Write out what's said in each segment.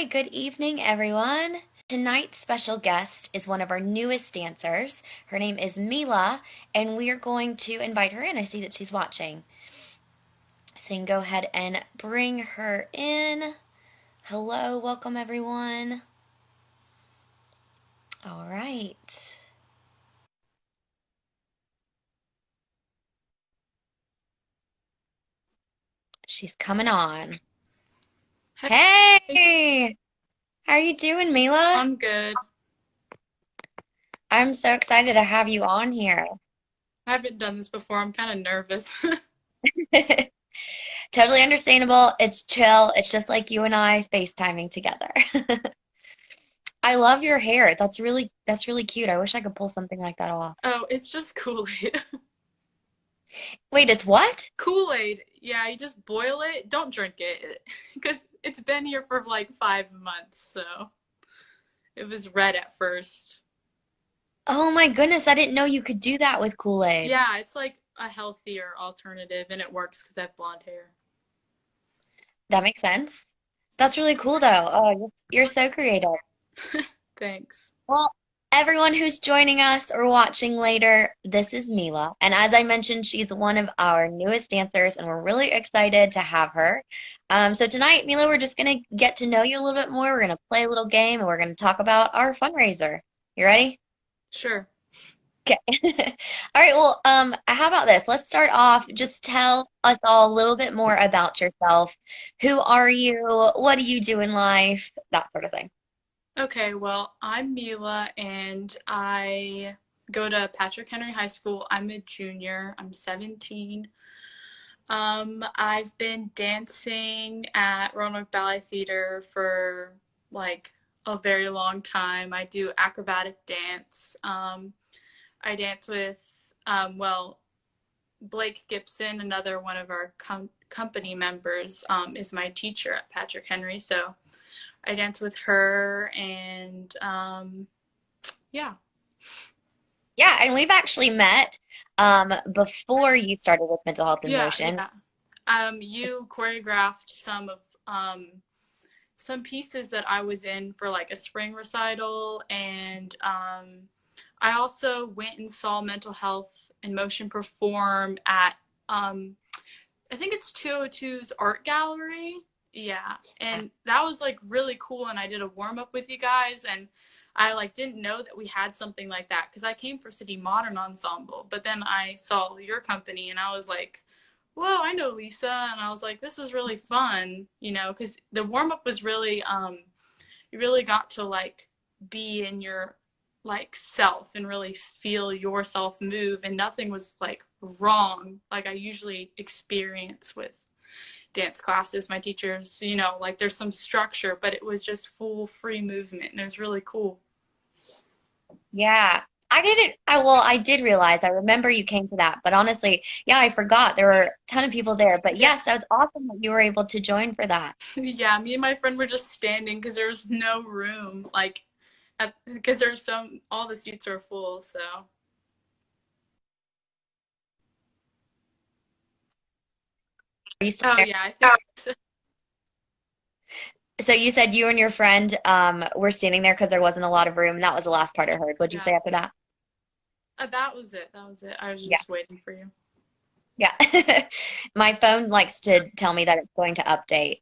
Hi, good evening, everyone. Tonight's special guest is one of our newest dancers. Her name is Mila, and we are going to invite her in. I see that she's watching. So you can go ahead and bring her in. Hello, welcome, everyone. All right. She's coming on. Hey, Hey! How are you doing, Mila? I'm good. I'm so excited to have you on here. I haven't done this before. I'm kind of nervous. Totally understandable. It's chill. It's just like you and I FaceTiming together. I love your hair. That's really cute. I wish I could pull something like that off. Oh, it's just Kool-Aid. Wait, it's what? Kool-Aid. Yeah, you just boil it. Don't drink it because it's been here for like 5 months, so it was red at first. Oh my goodness, I didn't know you could do that with Kool-Aid. Yeah, it's like a healthier alternative and it works because I have blonde hair. That makes sense. That's really cool though. Oh, you're so creative. Thanks. Well, everyone who's joining us or watching later, this is Mila. And as I mentioned, she's one of our newest dancers, and we're really excited to have her. So tonight, Mila, we're just going to get to know you a little bit more. We're going to play a little game, and we're going to talk about our fundraiser. You ready? Sure. Okay. All right. Well, how about this? Let's start off. Just tell us all a little bit more about yourself. Who are you? What do you do in life? That sort of thing. Okay, well, I'm Mila and I go to Patrick Henry High School. I'm a junior. I'm 17. I've been dancing at Roanoke Ballet Theater for like a very long time. I do acrobatic dance. I dance with, Blake Gibson, another one of our company members, is my teacher at Patrick Henry. So I dance with her, and yeah. Yeah, and we've actually met before you started with Mental Health in Yeah, Motion. yeah. You choreographed some pieces that I was in for like a spring recital, and I also went and saw Mental Health in Motion perform at I think it's 202's art gallery. Yeah, and that was like really cool. And I did a warm up with you guys, and I like didn't know that we had something like that because I came for City Modern Ensemble, but then I saw your company, and I was like, whoa, I know Lisa, and I was like, this is really fun, because the warm up was really you really got to like be in your like self and really feel yourself move, and nothing was like wrong like I usually experience with dance classes. My teachers, like there's some structure, but it was just full free movement, and it was really cool. Yeah. I did realize, I remember you came to that, but honestly, yeah, I forgot. There were a ton of people there. But Yeah. yes, that was awesome that you were able to join for that. Yeah, me and my friend were just standing because there was no room, like because there's all the seats are full, so. Are you still Oh there? yeah, I think so. So you said you and your friend were standing there because there wasn't a lot of room. That was the last part I heard. What'd you Yeah. say after that? That was it. That was it. I was Yeah. just waiting for you. Yeah. My phone likes to tell me that it's going to update,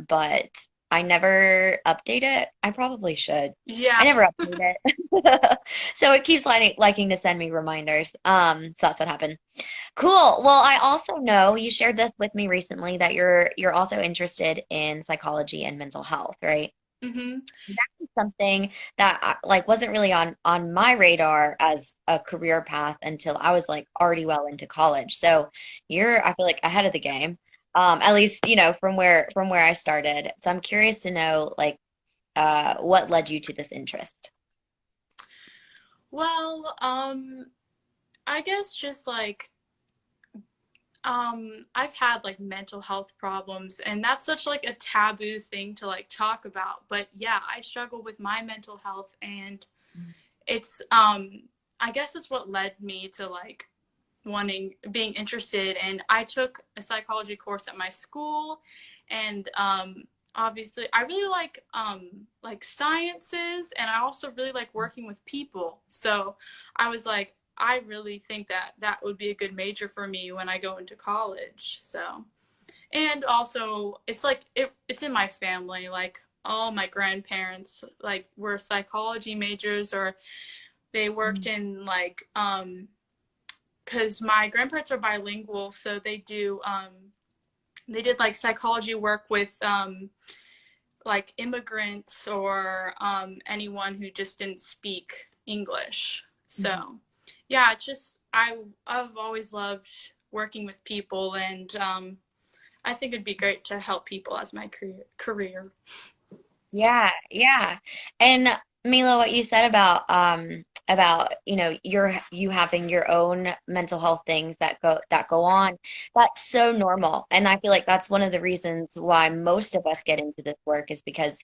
but I never update it. I probably should. I Yeah. never update it. So it keeps liking to send me reminders. So that's what happened. Cool. Well, I also know you shared this with me recently that you're also interested in psychology and mental health, right? Mhm. Something that like wasn't really on my radar as a career path until I was like already well into college. So you're, I feel like, ahead of the game. At least, from where I started. So I'm curious to know like what led you to this interest. Well, I guess just like I've had like mental health problems, and that's such like a taboo thing to like talk about. But yeah, I struggle with my mental health, and it's I guess it's what led me to like being interested. And I took a psychology course at my school, and obviously I really like sciences, and I also really like working with people. So I was like, I really think that that would be a good major for me when I go into college. So, and also it's like it's in my family, like all my grandparents like were psychology majors, or they worked in like because my grandparents are bilingual, so they did like psychology work with like immigrants, or anyone who just didn't speak English. Mhm. So yeah, it's just I've always loved working with people, and I think it'd be great to help people as my career. Yeah, yeah. And Mila, what you said about, you having your own mental health things that go on, that's so normal. And I feel like that's one of the reasons why most of us get into this work is because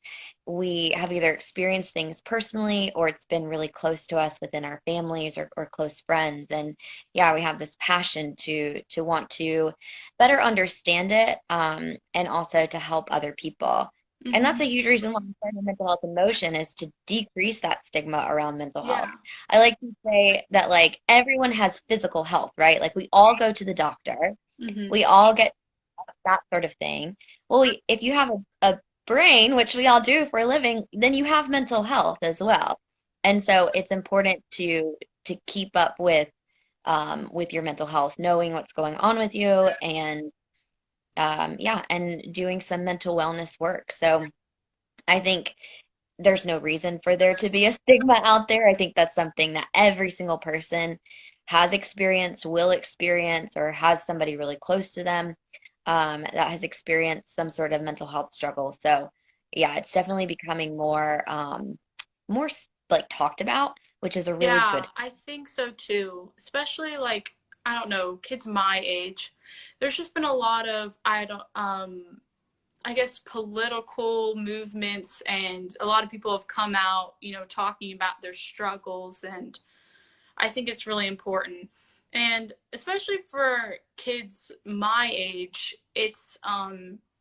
we have either experienced things personally or it's been really close to us within our families or close friends. And yeah, we have this passion to want to better understand it, and also to help other people. And that's Hmm. a huge reason why I'm starting mental health and motion is to decrease that stigma around mental health. Yeah. I like to say that like everyone has physical health, right? Like we all go to the doctor, Hmm. we all get that sort of thing. Well, if you have a brain, which we all do for a living, then you have mental health as well. And so it's important to keep up with your mental health, knowing what's going on with you and yeah, and doing some mental wellness work. So I think there's no reason for there to be a stigma out there. I think that's something that every single person has experienced, will experience, or has somebody really close to them that has experienced some sort of mental health struggle. So, yeah, it's definitely becoming more like talked about, which is a really Yeah, good. I think so too. Especially like, I don't know, kids my age. There's just been a lot of I guess political movements, and a lot of people have come out, talking about their struggles, and I think it's really important. And especially for kids my age, it's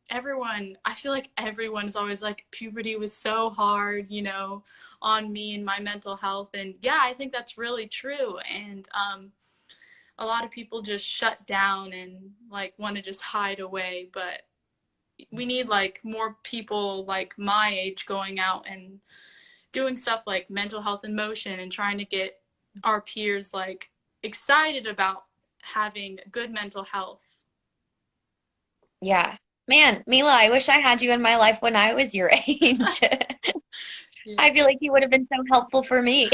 everyone, I feel like everyone's always like puberty was so hard, on me and my mental health. And yeah, I think that's really true. And a lot of people just shut down and like want to just hide away, but we need like more people like my age going out and doing stuff like mental health and motion, and trying to get our peers like excited about having good mental health. Yeah. Man, Mila, I wish I had you in my life when I was your age. Yeah. I feel like you would have been so helpful for me.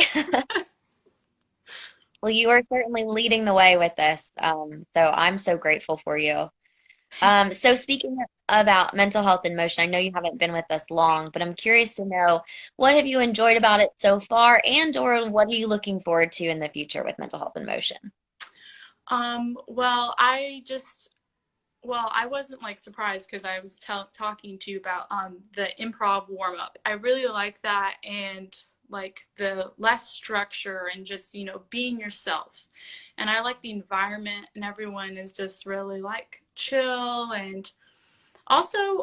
Well, you are certainly leading the way with this. So I'm so grateful for you. So speaking about mental health and motion, I know you haven't been with us long, but I'm curious to know what have you enjoyed about it so far, and or what are you looking forward to in the future with mental health and motion? Well, I wasn't like surprised because I was talking to you about the improv warm up. I really like that, and like the less structure and just being yourself. And I like the environment, and everyone is just really like chill. And also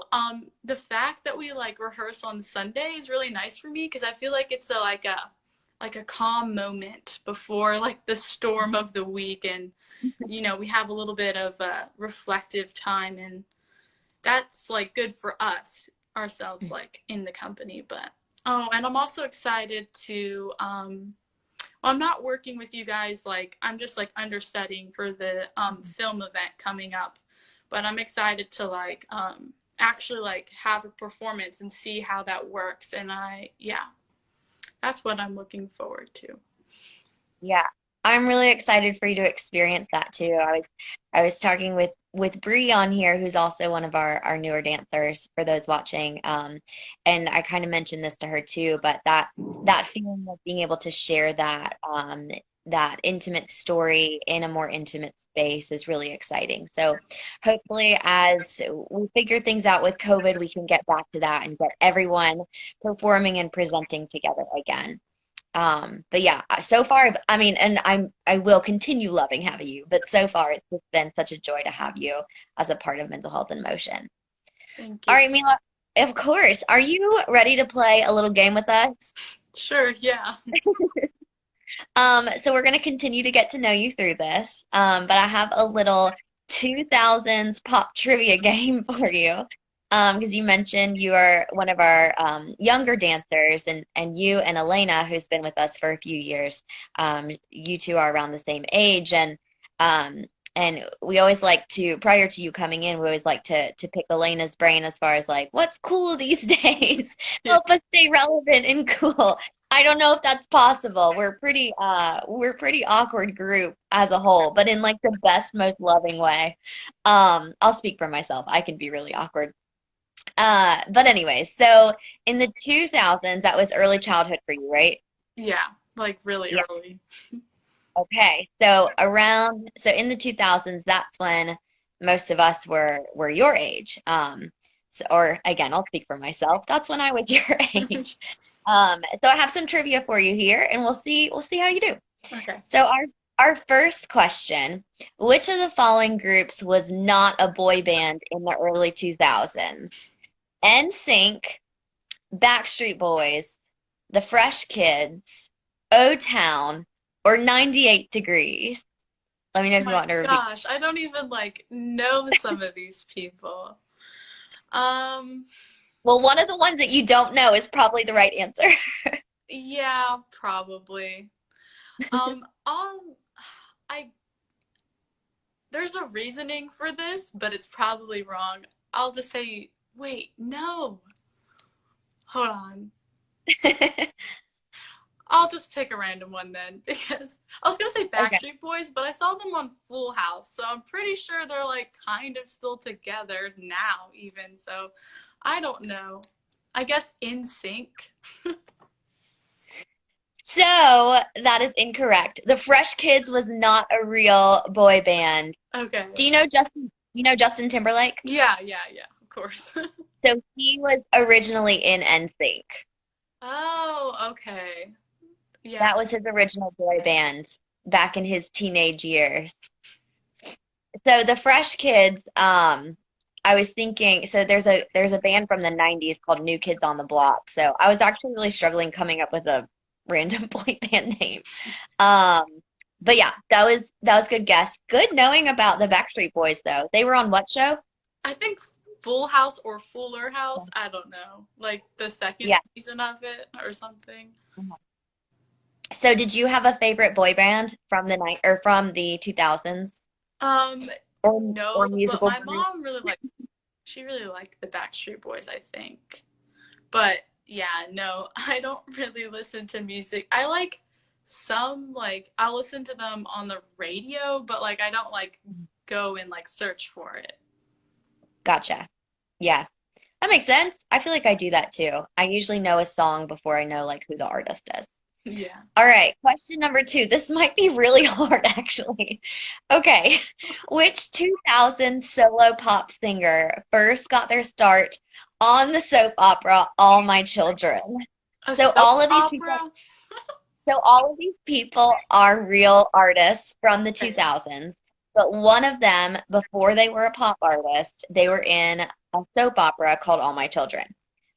the fact that we like rehearse on Sunday is really nice for me, because I feel like it's a calm moment before like the storm of the week, and we have a little bit of a reflective time, and that's like good for us ourselves, like in the company. But oh, and I'm also excited to well, I'm not working with you guys, like I'm just like understudying for the film event coming up, but I'm excited to like actually like have a performance and see how that works. And yeah, that's what I'm looking forward to. Yeah, I'm really excited for you to experience that too. I was talking with Bree on here, who's also one of our newer dancers for those watching. And I kind of mentioned this to her too, but that feeling of being able to share that intimate story in a more intimate space is really exciting. So hopefully as we figure things out with COVID, we can get back to that and get everyone performing and presenting together again. But yeah, so far, I mean, and I will continue loving having you, but so far it's just been such a joy to have you as a part of Mental Health in Motion. Thank All you. right, Mila. Of course. Are you ready to play a little game with us? Sure, yeah. So we're going to continue to get to know you through this. But I have a little 2000s pop trivia game for you. Because you mentioned you are one of our younger dancers, and you and Elena, who's been with us for a few years, you two are around the same age, um, and we always like to, prior to you coming in, we always like to pick Elena's brain as far as like what's cool these days, Yeah. help us stay relevant and cool. I don't know if that's possible. We're pretty awkward group as a whole, but in like the best, most loving way. I'll speak for myself. I can be really awkward. But anyway, so in the 2000s, that was early childhood for you, right? Yeah, like really Yeah. early. Okay. So in the 2000s, that's when most of us were your age. Or again, I'll speak for myself. That's when I was your age. So I have some trivia for you here, and we'll see how you do. Okay. So our first question, which of the following groups was not a boy band in the early 2000s? NSYNC, Backstreet Boys, The Fresh Kids, O Town, or 98 Degrees? Let me know Oh if you my want to repeat. gosh, I don't even like know some of these people. Um, Well, one of the ones that you don't know is probably the right answer. yeah, probably. I'll I there's a reasoning for this, but it's probably wrong. I'll just say, wait, no. Hold on. I'll just pick a random one then because I was gonna say Okay. Backstreet Boys, but I saw them on Full House, so I'm pretty sure they're like kind of still together now, even. So I don't know. I guess In Sync. So that is incorrect. The Fresh Kids was not a real boy band. Okay. Do you know Justin? You know Justin Timberlake? Yeah, yeah, yeah. Of course. So he was originally in NSYNC. Oh, okay. Yeah. That was his original boy band back in his teenage years. So the Fresh Kids, I was thinking, so there's a band from the 90s called New Kids on the Block. So I was actually really struggling coming up with a random boy band name. Um, but yeah, that was good guess. Good knowing about the Backstreet Boys though. They were on what show? I think Full House or Fuller House. I don't know. Like the second Yeah. season of it or something. So did you have a favorite boy band from the night or from the 2000s Um, or no, but musical my group? mom she really liked the Backstreet Boys, I think. But yeah, no, I don't really listen to music. I like some like I'll listen to them on the radio, but like I don't like go and like search for it. Gotcha. Yeah. That makes sense. I feel like I do that too. I usually know a song before I know like who the artist is. Yeah. All right, question number two. This might be really hard actually. Okay. Which 2000 solo pop singer first got their start on the soap opera All My Children? A So soap all of these people opera? So all of these people are real artists from the Okay. 2000s, but one of them, before they were a pop artist, they were in a soap opera called All My Children.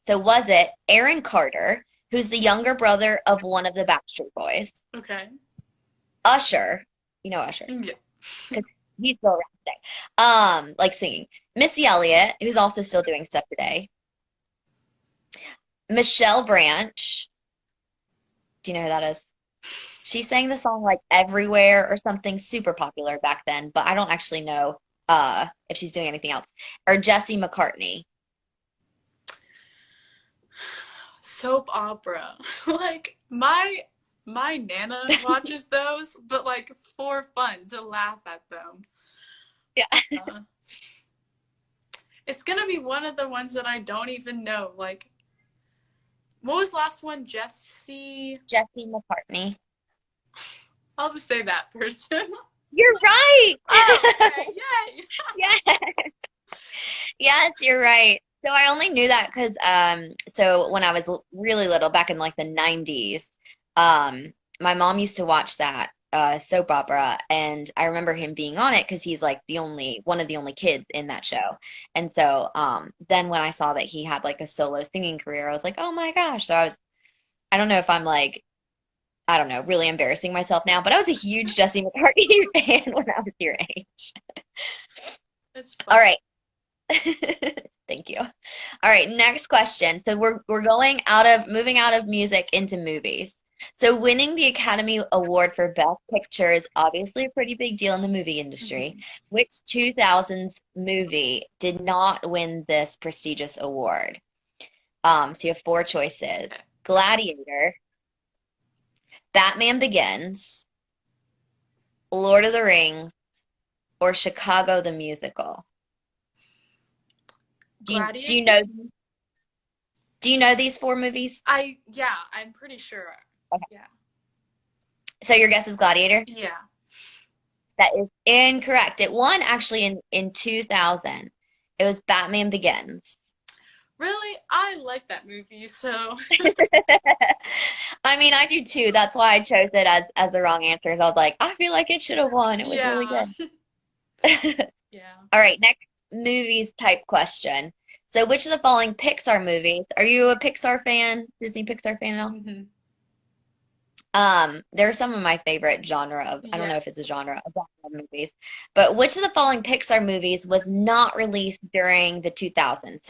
So was it Aaron Carter, who's the younger brother of one of the Backstreet Boys, Okay. Usher, you know Usher, Yeah. because he's still around today, like singing, Missy Elliott, who's also still doing stuff today, Michelle Branch, do you know who that is? She sang the song like Everywhere or something super popular back then, but I don't actually know if she's doing anything else. Or Jesse McCartney. Soap opera. Like my nana watches those, but like for fun to laugh at them. Yeah. Uh, it's gonna be one of the ones that I don't even know. Like what was the last one? Jesse. Jesse McCartney. I'll just say that person. You're right. Oh, okay, yay! Yes. Yes, you're right. So I only knew that because so when I was really little back in like the 90s, my mom used to watch that soap opera, and I remember him being on it because he's like the only one of the only kids in that show. And so then when I saw that he had like a solo singing career, I was like, oh my gosh. So I don't know if I'm like, I don't know, really embarrassing myself now, but I was a huge Jesse McCartney fan when I was your age. It's All fun. right. Thank you. All right, next question. So we're going out of moving out of music into movies. So winning the Academy Award for Best Picture is obviously a pretty big deal in the movie industry. Mhm. Which 2000s movie did not win this prestigious award? So you have four choices: Okay. Gladiator, Batman Begins, Lord of the Rings, or Chicago the Musical. Do you Gladiator? know these four movies? Yeah, I'm pretty sure. Okay. Yeah. So your guess is Gladiator? Yeah. That is incorrect. It won actually in 2000. It was Batman Begins. Really? I like that movie, so I mean, I do too. That's why I chose it as the wrong answer. I was like, I feel like it should have won. It was really yeah. good. Yeah. All right, next movies type question. So, which of the following Pixar movies? Are you a Pixar fan? Disney Pixar fan at all? Hmm. They're some of my favorite genre of, I don't Yeah. know if it's a genre of movies, but which of the following Pixar movies was not released during the 2000s?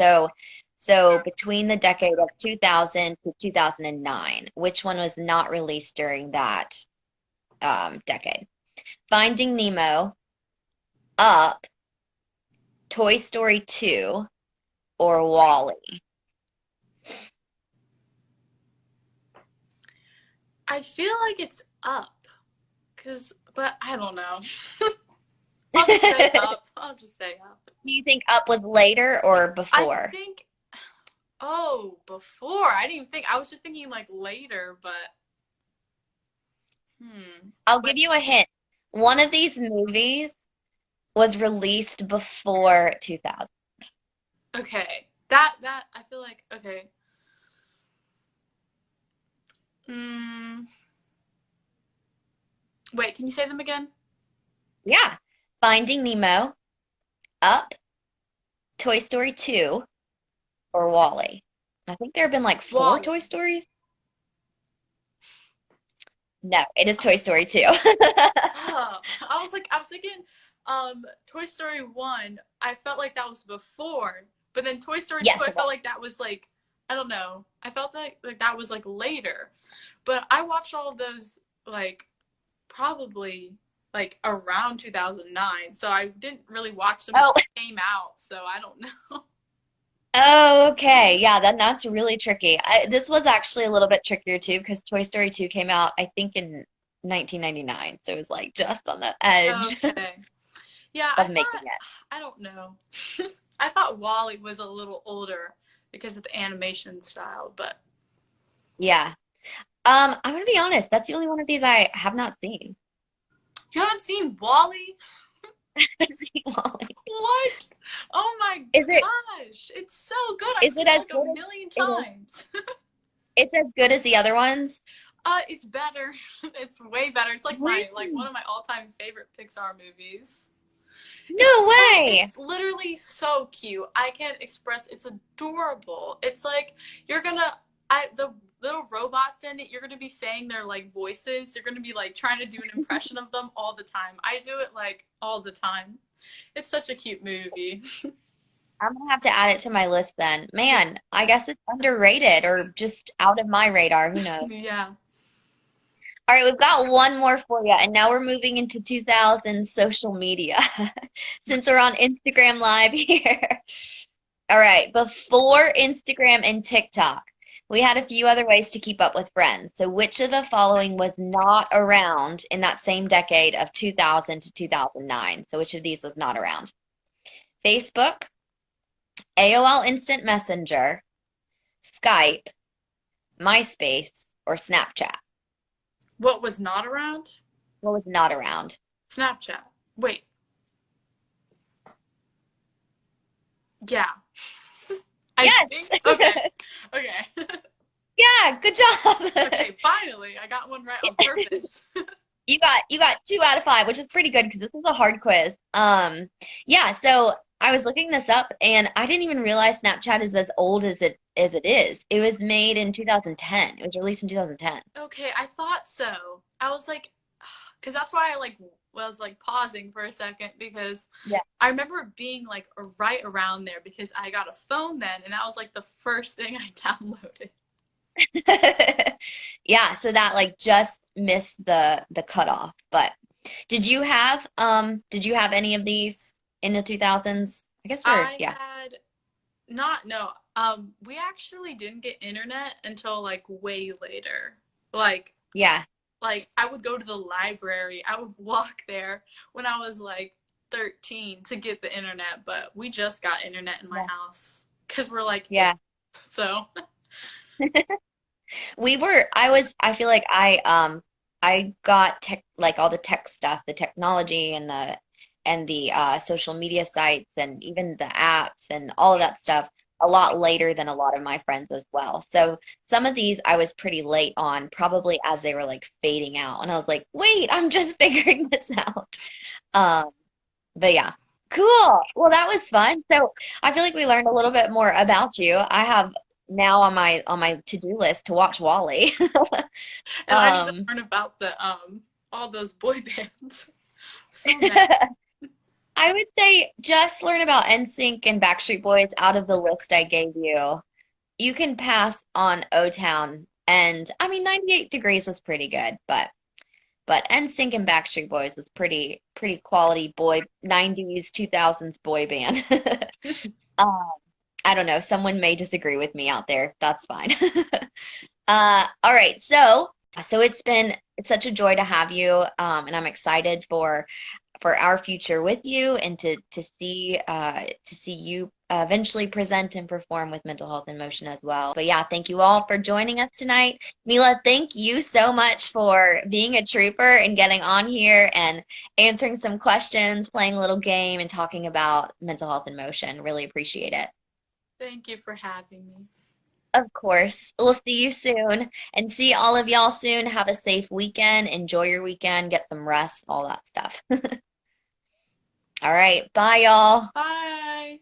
So between the decade of 2000 to 2009, which one was not released during that decade? Finding Nemo, Up, Toy Story 2, or Wall-E? I feel like it's up, but I don't know. I'll just say up. I'll just say up. Do you think Up was later or I before? think, oh, before. I didn't even think, I was just thinking like later, but I'll But give you a hint. One of these movies was released before 2000. okay. That, I feel like, okay. Mm, wait, can you say them again? Yeah. Finding Nemo, Up, Toy Story 2, or Wall-E. I think there have been like four Toy Wally. Stories. No, it is Oh, Toy Story 2. oh, I was thinking, Toy Story 1, I felt like that was before, but then Toy Story 2, Yes, I it was. felt like that was like, I don't know. I felt like that was like later. But I watched all of those like probably like around 2009. So I didn't really watch them when Oh, they came out. So I don't know. oh, okay. Yeah, then that's really tricky. This was actually a little bit trickier too because Toy Story 2 came out, I think, in 1999. So it was like just on the edge Okay. Yeah, I of making thought, it. I don't know. I thought Wally was a little older because of the animation style, but Yeah. I'm gonna be honest, that's the only one of these I have not seen. you haven't seen Wally? I've seen Wall-E. What? Oh my Is it gosh. It's so good. I've is seen it it as like a good as million it is? times. It's as good as the other ones? It's better. It's way better. It's like one Really? of my all-time favorite Pixar movies. No way. It's literally so cute. I can't express. It's adorable. It's like you're gonna the little robots in it. You're gonna be saying their like voices. You're gonna be like trying to do an impression of them all the time. I do it like all the time. It's such a cute movie. I'm gonna have to add it to my list then. Yeah. Man, I guess it's underrated or just out of my radar. Who knows? Yeah. All right, we've got one more for you, and now we're moving into 2000 social media since we're on Instagram Live here. All right, before Instagram and TikTok, we had a few other ways to keep up with friends. So, which of the following was not around in that same decade of 2000 to 2009? So, which of these was not around? Facebook, AOL Instant Messenger, Skype, MySpace, or Snapchat? What was not around? What was not around? Snapchat. Wait. Yeah. I Yes. think. Okay. Okay. Yeah, good job. Okay. Finally, I got one right on It, purpose. you got 2 out of 5, which is pretty good because this is a hard quiz. Yeah, so I was looking this up and I didn't even realize Snapchat is as old as it is. It was made in 2010. It was released in 2010. Okay, I thought so. I was like, because that's why I like was like pausing for a second because Yeah. I remember being like right around there because I got a phone then and that was like the first thing I downloaded. Yeah, so that like just missed the cutoff. But did you have any of these in the 2000s? I guess we're I yeah. had not no. We actually didn't get internet until like way later. Like Yeah. I would go to the library. I would walk there when I was like 13 to get the internet, but we just got internet in my Yeah. house because we're like eight. Yeah. So I feel like I got tech like all the tech stuff, the technology and the social media sites and even the apps and all of that stuff a lot later than a lot of my friends as well. So some of these I was pretty late on, probably as they were like fading out. And I was like, wait, I'm just figuring this out. Um, but yeah. Cool. Well, that was fun. So I feel like we learned a little bit more about you. I have now on my to-do list to watch Wally. and I need to Um, learn about the all those boy bands. So many. I would say just learn about NSYNC and Backstreet Boys out of the list I gave you. You can pass on O-Town, and I mean 98 Degrees was pretty good, but NSYNC and Backstreet Boys is pretty quality boy 90s 2000s boy band. Um, I don't know. Someone may disagree with me out there. That's fine. All right. So it's such a joy to have you, and I'm excited for our future with you and to see you eventually present and perform with mental health and motion as well. But yeah, thank you all for joining us tonight. Mila, thank you so much for being a trooper and getting on here and answering some questions, playing a little game, and talking about mental health and motion. Really appreciate it. Thank you for having me. Of course. We'll see you soon and see all of y'all soon. Have a safe weekend. Enjoy your weekend. Get some rest, all that stuff. All right. Bye, y'all. Bye.